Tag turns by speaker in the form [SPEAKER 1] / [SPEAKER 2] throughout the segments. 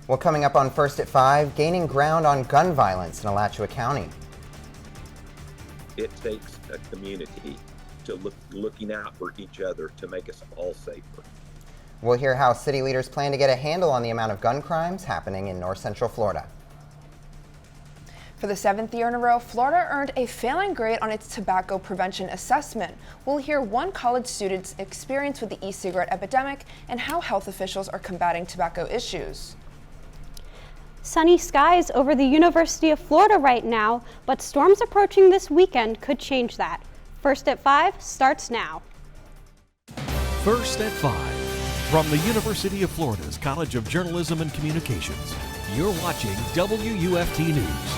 [SPEAKER 1] Well, coming up on First at 5, gaining ground on gun violence in Alachua County.
[SPEAKER 2] It takes a community to looking out for each other to make us all safer.
[SPEAKER 1] We'll hear how city leaders plan to get a handle on the amount of gun crimes happening in North Central Florida.
[SPEAKER 3] For the 7th year in a row, Florida earned a failing grade on its tobacco prevention assessment. We'll hear one college student's experience with the e-cigarette epidemic and how health officials are combating tobacco issues.
[SPEAKER 4] Sunny skies over the University of Florida right now, but storms approaching this weekend could change that. First at 5 starts now.
[SPEAKER 5] First at 5 from the University of Florida's College of Journalism and Communications. You're watching WUFT News.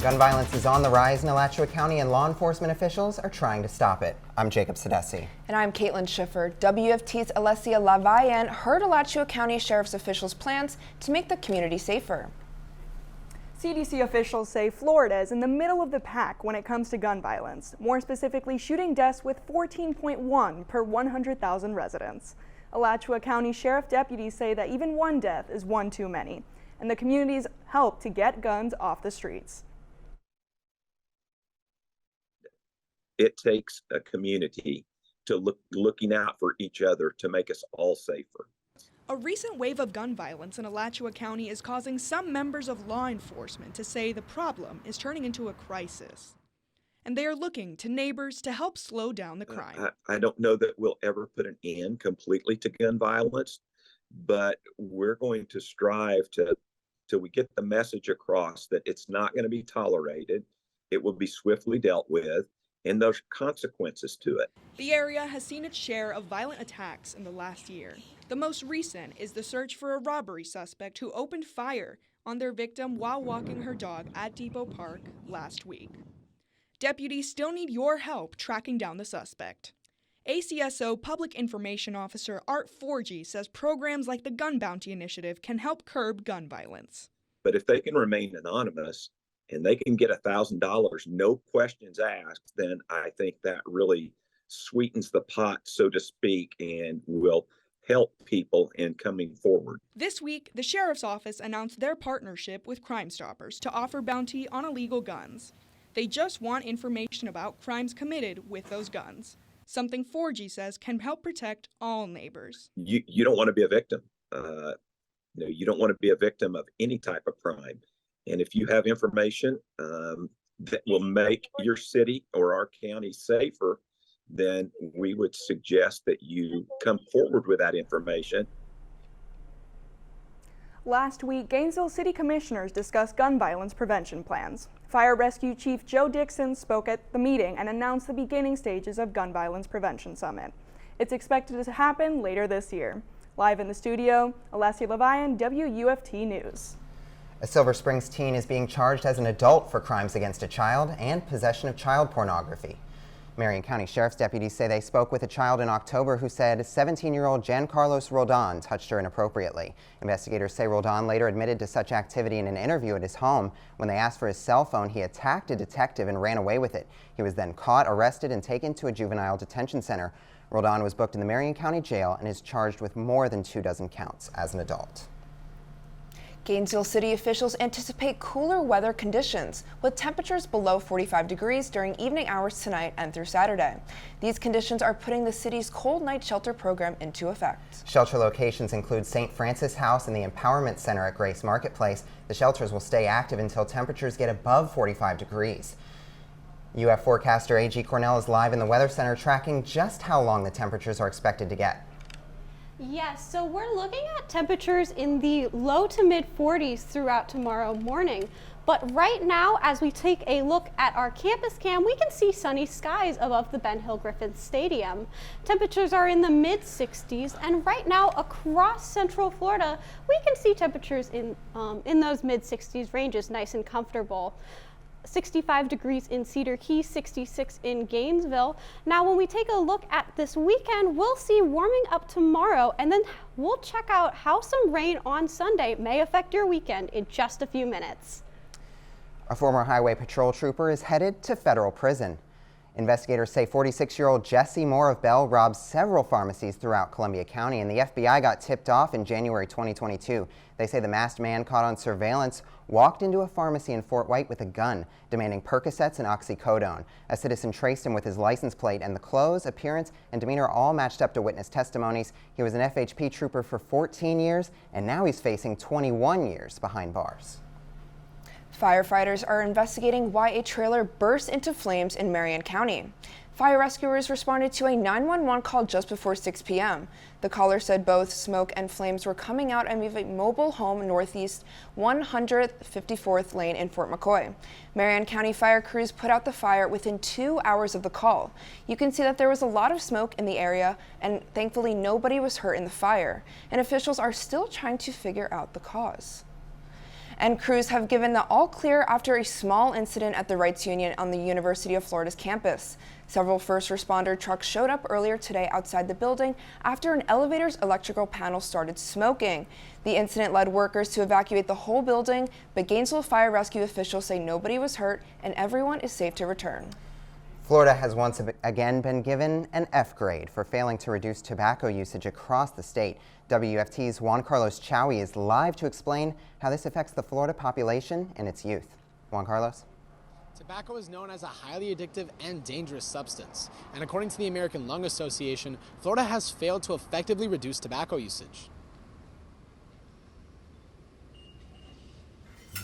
[SPEAKER 1] Gun violence is on the rise in Alachua County and law enforcement officials are trying to stop it. I'm Sedesse.
[SPEAKER 3] And I'm Caitlyn Schiffer. WFT's Alessia Lavayen heard Alachua County Sheriff's officials' plans to make the community safer.
[SPEAKER 6] CDC officials say Florida is in the middle of the pack when it comes to gun violence, more specifically shooting deaths with 14.1 per 100,000 residents. Alachua County Sheriff deputies say that even one death is one too many, and the community's help to get guns off the streets.
[SPEAKER 2] It takes a community to looking out for each other to make us all safer.
[SPEAKER 6] A recent wave of gun violence in Alachua County is causing some members of law enforcement to say the problem is turning into a crisis. And they are looking to neighbors to help slow down the crime.
[SPEAKER 2] I don't know that we'll ever put an end completely to gun violence, but we're going to strive till we get the message across that it's not going to be tolerated. It will be swiftly dealt with, and there's consequences to it.
[SPEAKER 6] The area has seen its share of violent attacks in the last year. The most recent is the search for a robbery suspect who opened fire on their victim while walking her dog at Depot Park last week. Deputies still need your help tracking down the suspect. ACSO Public Information Officer Art Forgy says programs like the Gun Bounty Initiative can help curb gun violence.
[SPEAKER 2] But if they can remain anonymous and they can get $1,000, no questions asked, then I think that really sweetens the pot, so to speak, and will help people in coming forward.
[SPEAKER 6] This week, the Sheriff's Office announced their partnership with Crime Stoppers to offer bounty on illegal guns. They just want information about crimes committed with those guns, something Forgy says can help protect all neighbors.
[SPEAKER 2] You don't want to be a victim. You don't want to be a victim of any type of crime. And if you have information that will make your city or our county safer, then we would suggest that you come forward with that information.
[SPEAKER 6] Last week, Gainesville City Commissioners discussed gun violence prevention plans. Fire Rescue Chief Joe Dixon spoke at the meeting and announced the beginning stages of Gun Violence Prevention Summit. It's expected to happen later this year. Live in the studio, Alessia Lavayen, WUFT News.
[SPEAKER 1] A Silver Springs teen is being charged as an adult for crimes against a child and possession of child pornography. Marion County Sheriff's deputies say they spoke with a child in October who said 17-year-old Giancarlos Roldan touched her inappropriately. Investigators say Roldan later admitted to such activity in an interview at his home. When they asked for his cell phone, he attacked a detective and ran away with it. He was then caught, arrested, and taken to a juvenile detention center. Roldan was booked in the Marion County Jail and is charged with more than 24 counts as an adult.
[SPEAKER 3] Gainesville City officials anticipate cooler weather conditions with temperatures below 45 degrees during evening hours tonight and through Saturday. These conditions are putting the city's cold night shelter program into effect.
[SPEAKER 1] Shelter locations include St. Francis House and the Empowerment Center at Grace Marketplace. The shelters will stay active until temperatures get above 45 degrees. UF forecaster A.G. Cornell is live in the Weather Center tracking just how long the temperatures are expected to get.
[SPEAKER 4] Yes, so we're looking at temperatures in the low to mid 40s throughout tomorrow morning. But right now, as we take a look at our campus cam, we can see sunny skies above the Ben Hill Griffin Stadium. Temperatures are in the mid 60s, and right now across Central Florida, we can see temperatures in those mid 60s ranges, nice and comfortable. 65 degrees in Cedar Key, 66 in Gainesville. Now, when we take a look at this weekend, we'll see warming up tomorrow, and then we'll check out how some rain on Sunday may affect your weekend in just a few minutes.
[SPEAKER 1] A former highway patrol trooper is headed to federal prison. Investigators say 46-year-old Jesse Moore of Bell robbed several pharmacies throughout Columbia County, and the FBI got tipped off in January 2022. They say the masked man caught on surveillance walked into a pharmacy in Fort White with a gun, demanding Percocets and oxycodone. A citizen traced him with his license plate, and the clothes, appearance, and demeanor all matched up to witness testimonies. He was an FHP trooper for 14 years, and now he's facing 21 years behind bars.
[SPEAKER 3] Firefighters are investigating why a trailer burst into flames in Marion County. Fire rescuers responded to a 911 call just before 6 p.m. The caller said both smoke and flames were coming out of a mobile home northeast 154th Lane in Fort McCoy. Marion County fire crews put out the fire within 2 hours of the call. You can see that there was a lot of smoke in the area, and thankfully nobody was hurt in the fire. And officials are still trying to figure out the cause. And crews have given the all clear after a small incident at the Rights Union on the University of Florida's campus. Several first responder trucks showed up earlier today outside the building after an elevator's electrical panel started smoking. The incident led workers to evacuate the whole building, but Gainesville fire rescue officials say nobody was hurt and everyone is safe to return.
[SPEAKER 1] Florida has once again been given an F grade for failing to reduce tobacco usage across the state. WUFT's Juan Chaoui is live to explain how this affects the Florida population and its youth. Juan Carlos?
[SPEAKER 7] Tobacco is known as a highly addictive and dangerous substance, and according to the American Lung Association, Florida has failed to effectively reduce tobacco usage.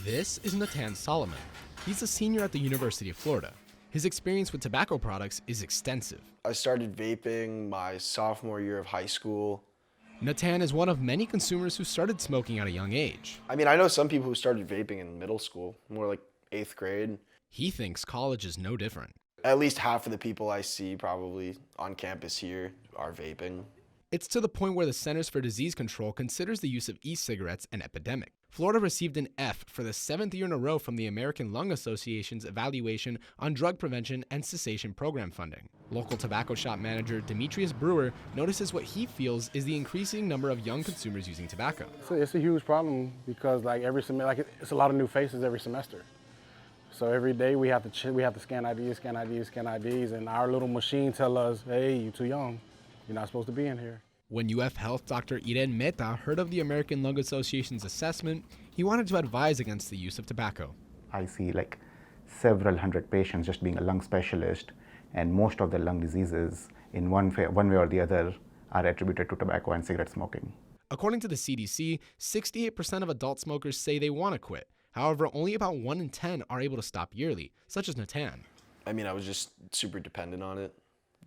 [SPEAKER 7] This is Natan Solomon. He's a senior at the University of Florida. His experience with tobacco products is extensive.
[SPEAKER 8] I started vaping my sophomore year of high school.
[SPEAKER 7] Natan is one of many consumers who started smoking at a young age.
[SPEAKER 8] I mean, I know some people who started vaping in middle school, more like 8th grade.
[SPEAKER 7] He thinks college is no different.
[SPEAKER 8] At least half of the people I see probably on campus here are vaping.
[SPEAKER 7] It's to the point where the Centers for Disease Control considers the use of e-cigarettes an epidemic. Florida received an F for the 7th year in a row from the American Lung Association's evaluation on drug prevention and cessation program funding. Local tobacco shop manager Demetrius Brewer notices what he feels is the increasing number of young consumers using tobacco.
[SPEAKER 9] So it's a huge problem because every semester, it's a lot of new faces every semester. So every day we have to scan IDs, and our little machine tell us, hey, you're too young. You're not supposed to be in here.
[SPEAKER 7] When UF Health Dr. Irene Meta heard of the American Lung Association's assessment, he wanted to advise against the use of tobacco.
[SPEAKER 10] I see like several hundred patients just being a lung specialist, and most of the lung diseases in one way or the other are attributed to tobacco and cigarette smoking.
[SPEAKER 7] According to the CDC, 68% of adult smokers say they want to quit. However, only about 1 in 10 are able to stop yearly, such as Natan.
[SPEAKER 8] I mean, I was just super dependent on it.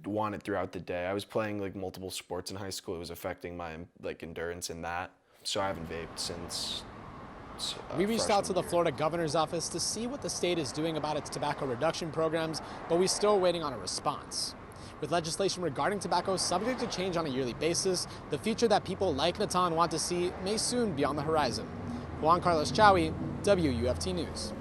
[SPEAKER 8] Wanted throughout the day. I was playing like multiple sports in high school. It was affecting my endurance in that. So I haven't vaped since
[SPEAKER 7] we reached out to the Florida governor's office to see what the state is doing about its tobacco reduction programs, but we're still waiting on a response. With legislation regarding tobacco subject to change on a yearly basis, the future that people like Natan want to see may soon be on the horizon. Juan Carlos Chaoui, WUFT News.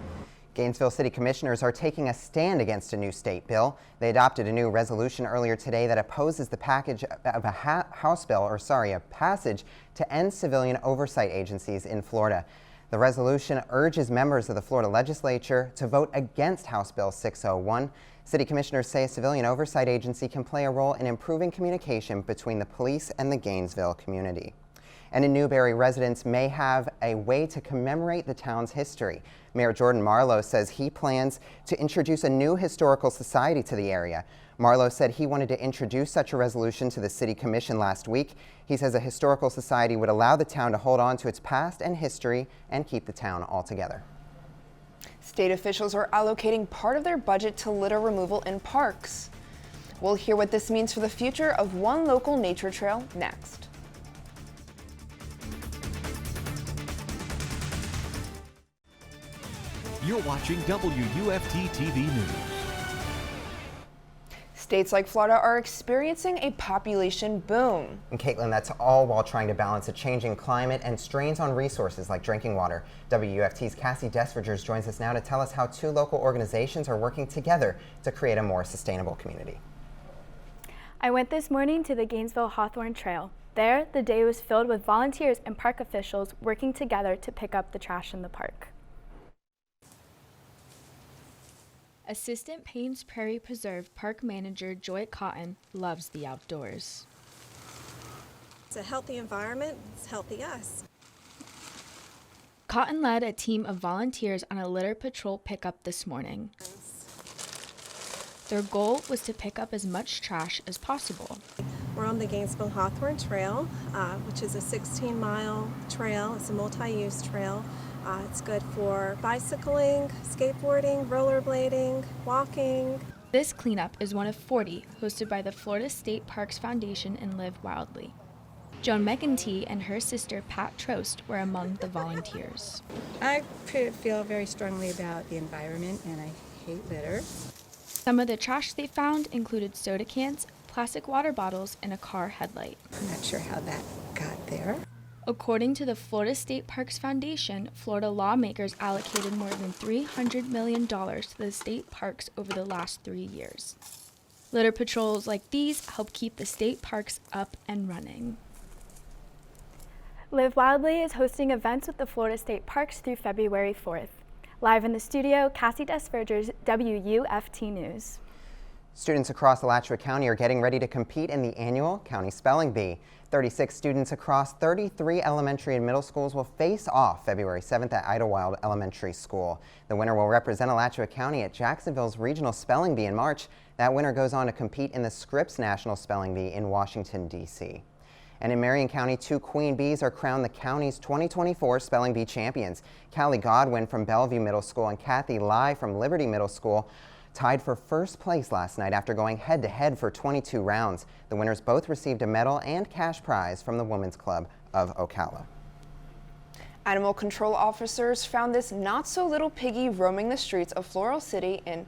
[SPEAKER 1] Gainesville City Commissioners are taking a stand against a new state bill. They adopted a new resolution earlier today that opposes the passage to end civilian oversight agencies in Florida. The resolution urges members of the Florida legislature to vote against House Bill 601. City commissioners say a civilian oversight agency can play a role in improving communication between the police and the Gainesville community. And in Newberry, residents may have a way to commemorate the town's history. Mayor Jordan Marlowe says he plans to introduce a new historical society to the area. Marlowe said he wanted to introduce such a resolution to the City Commission last week. He says a historical society would allow the town to hold on to its past and history and keep the town all together.
[SPEAKER 3] State officials are allocating part of their budget to litter removal in parks. We'll hear what this means for the future of one local nature trail next.
[SPEAKER 5] You're watching WUFT-TV News.
[SPEAKER 3] States like Florida are experiencing a population boom.
[SPEAKER 1] And Caitlyn, that's all while trying to balance a changing climate and strains on resources like drinking water. WUFT's Cassie DesVergers joins us now to tell us how 2 local organizations are working together to create a more sustainable community.
[SPEAKER 11] I went this morning to the Gainesville Hawthorne Trail. There, the day was filled with volunteers and park officials working together to pick up the trash in the park. Assistant Paynes Prairie Preserve Park Manager Joy Cotton loves the outdoors.
[SPEAKER 12] It's a healthy environment, it's healthy us.
[SPEAKER 11] Cotton led a team of volunteers on a litter patrol pickup this morning. Their goal was to pick up as much trash as possible.
[SPEAKER 12] We're on the Gainesville-Hawthorne Trail, which is a 16-mile trail. It's a multi-use trail. It's good for bicycling, skateboarding, rollerblading, walking.
[SPEAKER 11] This cleanup is one of 40 hosted by the Florida State Parks Foundation and Live Wildly. Joan McEntee and her sister Pat Trost were among the volunteers.
[SPEAKER 13] I feel very strongly about the environment and I hate litter.
[SPEAKER 11] Some of the trash they found included soda cans, plastic water bottles, and a car headlight.
[SPEAKER 13] I'm not sure how that got there.
[SPEAKER 11] According to the Florida State Parks Foundation, Florida lawmakers allocated more than $300 million to the state parks over the last 3 years. Litter patrols like these help keep the state parks up and running. Live Wildly is hosting events with the Florida State Parks through February 4th. Live in the studio, Cassie DesVergers, WUFT News.
[SPEAKER 1] Students across Alachua County are getting ready to compete in the annual County Spelling Bee. 36 students across 33 elementary and middle schools will face off February 7th at Idlewild Elementary School. The winner will represent Alachua County at Jacksonville's Regional Spelling Bee in March. That winner goes on to compete in the Scripps National Spelling Bee in Washington, D.C. And in Marion County, 2 queen bees are crowned the county's 2024 Spelling Bee champions. Callie Godwin from Bellevue Middle School and Kathy Lai from Liberty Middle School tied for first place last night after going head-to-head for 22 rounds. The winners both received a medal and cash prize from the Women's Club of Ocala.
[SPEAKER 3] Animal control officers found this not-so-little piggy roaming the streets of Floral City in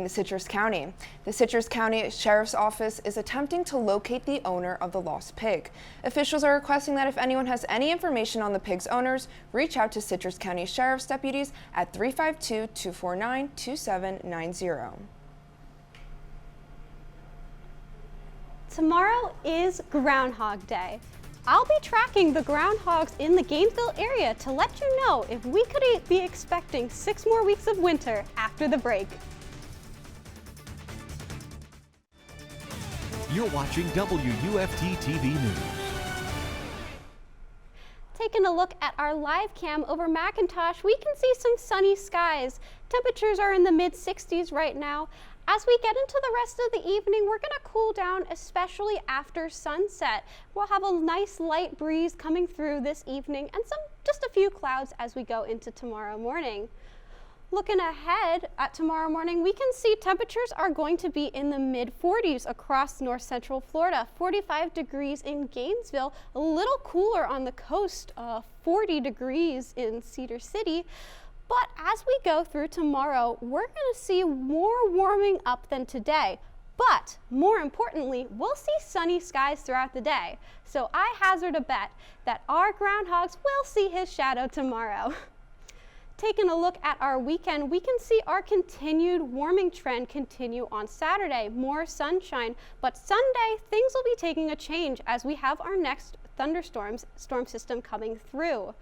[SPEAKER 3] Citrus County. The Citrus County Sheriff's Office is attempting to locate the owner of the lost pig. Officials are requesting that if anyone has any information on the pig's owners, reach out to Citrus County Sheriff's deputies at 352-249-2790.
[SPEAKER 4] Tomorrow is Groundhog Day. I'll be tracking the groundhogs in the Gainesville area to let you know if we could be expecting 6 more weeks of winter after the break.
[SPEAKER 5] You're watching WUFT-TV News.
[SPEAKER 4] Taking a look at our live cam over McIntosh, we can see some sunny skies. Temperatures are in the mid-60s right now. As we get into the rest of the evening, we're going to cool down, especially after sunset. We'll have a nice light breeze coming through this evening and just a few clouds as we go into tomorrow morning. Looking ahead at tomorrow morning, we can see temperatures are going to be in the mid-40s across north central Florida, 45 degrees in Gainesville, a little cooler on the coast, 40 degrees in Cedar City. But as we go through tomorrow, we're going to see more warming up than today. But more importantly, we'll see sunny skies throughout the day. So I hazard a bet that our groundhogs will see his shadow tomorrow. Taking a look at our weekend, we can see our continued warming trend continue on Saturday. More sunshine, but Sunday things will be taking a change as we have our next storm system coming through.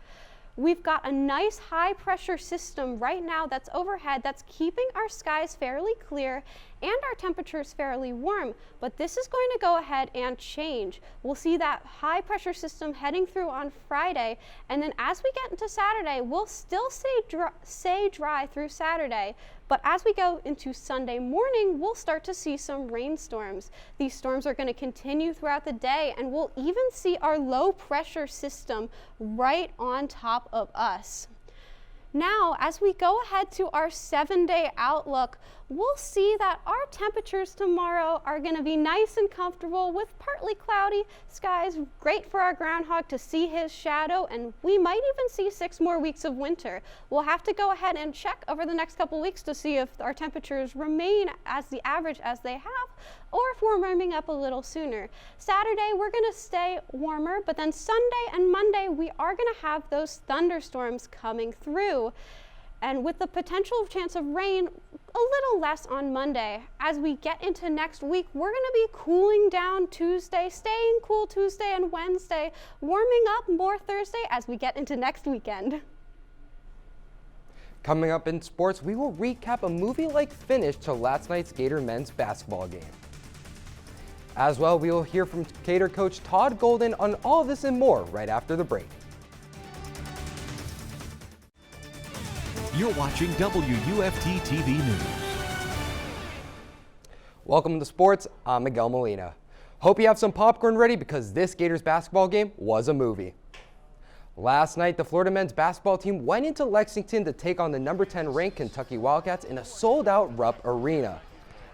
[SPEAKER 4] We've got a nice high pressure system right now that's overhead that's keeping our skies fairly clear and our temperatures fairly warm, but this is going to go ahead and change. We'll see that high pressure system heading through on Friday, and then as we get into Saturday, we'll still stay dry through Saturday, but as we go into Sunday morning, we'll start to see some rainstorms. These storms are going to continue throughout the day, and we'll even see our low pressure system right on top of us. Now, as we go ahead to our 7-day outlook, we'll see that our temperatures tomorrow are going to be nice and comfortable with partly cloudy skies, great for our groundhog to see his shadow, and we might even see 6 more weeks of winter. We'll have to go ahead and check over the next couple weeks to see if our temperatures remain as the average as they have, or if we're warming up a little sooner. Saturday, we're going to stay warmer, but then Sunday and Monday, we are going to have those thunderstorms coming through. And with the potential chance of rain, a little less on Monday. As we get into next week, we're going to be cooling down Tuesday, staying cool Tuesday and Wednesday, warming up more Thursday as we get into next weekend.
[SPEAKER 14] Coming up in sports, we will recap a movie-like finish to last night's Gator men's basketball game. As well, we will hear from Gator coach Todd Golden on all this and more right after the break.
[SPEAKER 5] You're watching WUFT-TV News.
[SPEAKER 14] Welcome to sports. I'm Miguel Molina. Hope you have some popcorn ready because this Gators basketball game was a movie. Last night, the Florida men's basketball team went into Lexington to take on the number 10 ranked Kentucky Wildcats in a sold-out Rupp Arena.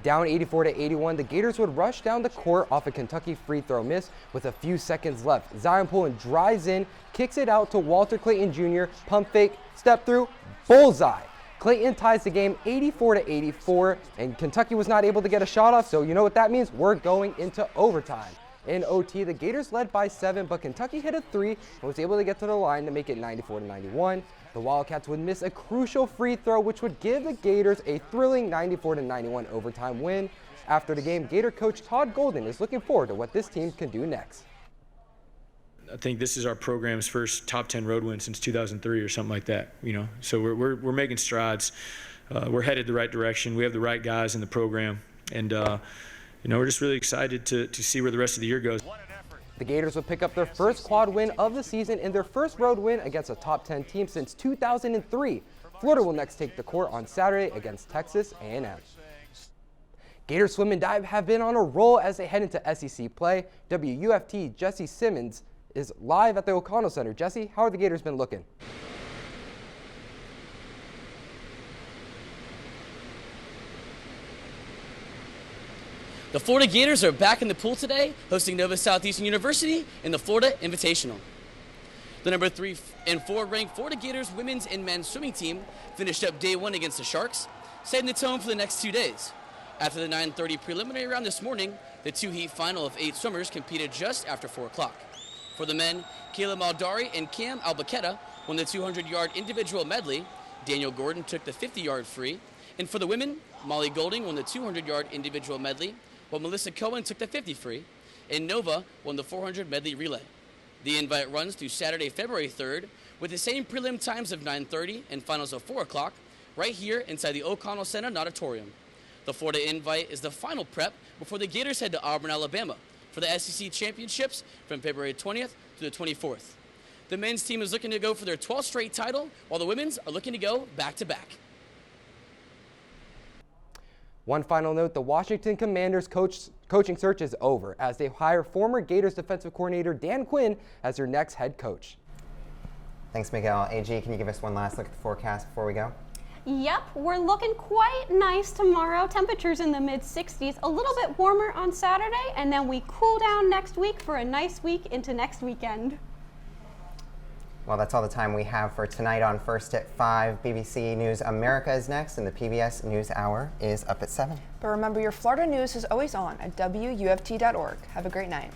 [SPEAKER 14] Down 84-81, the Gators would rush down the court off a Kentucky free throw miss with a few seconds left. Zion Pullen drives in, kicks it out to Walter Clayton Jr., pump fake, step through, bullseye. Clayton ties the game 84-84, and Kentucky was not able to get a shot off, so you know what that means? We're going into overtime. In OT, the Gators led by 7, but Kentucky hit a 3 and was able to get to the line to make it 94-91. The Wildcats would miss a crucial free throw, which would give the Gators a thrilling 94-91 overtime win. After the game, Gator coach Todd Golden is looking forward to what this team can do next.
[SPEAKER 15] I think this is our program's first top 10 road win since 2003 or something like that, you know. So we're making strides. We're headed the right direction. We have the right guys in the program, and you know, we're just really excited to see where the rest of the year goes.
[SPEAKER 14] The Gators will pick up their first quad win of the season and their first road win against a top 10 team since 2003. Florida will next take the court on Saturday against Texas A&M. Gator swim and dive have been on a roll as they head into SEC play. WUFT Jesse Simmons is live at the O'Connell Center. Jesse, how are the Gators been looking?
[SPEAKER 16] The Florida Gators are back in the pool today, hosting Nova Southeastern University in the Florida Invitational. The number 3 and 4 ranked Florida Gators women's and men's swimming team finished up day 1 against the Sharks, setting the tone for the next 2 days. After the 9:30 preliminary round this morning, the 2-heat final of 8 swimmers competed just after 4 o'clock. For the men, Caleb Maldari and Cam Albuquerque won the 200-yard individual medley. Daniel Gordon took the 50-yard free. And for the women, Molly Golding won the 200-yard individual medley, while Melissa Cohen took the 50 free. And Nova won the 400 medley relay. The invite runs through Saturday, February 3rd, with the same prelim times of 9:30 and finals of 4 o'clock, right here inside the O'Connell Center Auditorium. The Florida invite is the final prep before the Gators head to Auburn, Alabama, for the SEC Championships from February 20th to the 24th. The men's team is looking to go for their 12th straight title, while the women's are looking to go back-to-back.
[SPEAKER 14] One final note, the Washington Commanders coaching search is over as they hire former Gators defensive coordinator Dan Quinn as their next head coach.
[SPEAKER 1] Thanks, Miguel. AG, can you give us one last look at the forecast before we go?
[SPEAKER 4] Yep, we're looking quite nice tomorrow. Temperatures in the mid-60s, a little bit warmer on Saturday, and then we cool down next week for a nice week into next weekend.
[SPEAKER 1] Well, that's all the time we have for tonight on First at 5. BBC News America is next, and the PBS News Hour is up at 7.
[SPEAKER 3] But remember, your Florida news is always on at WUFT.org. Have a great night.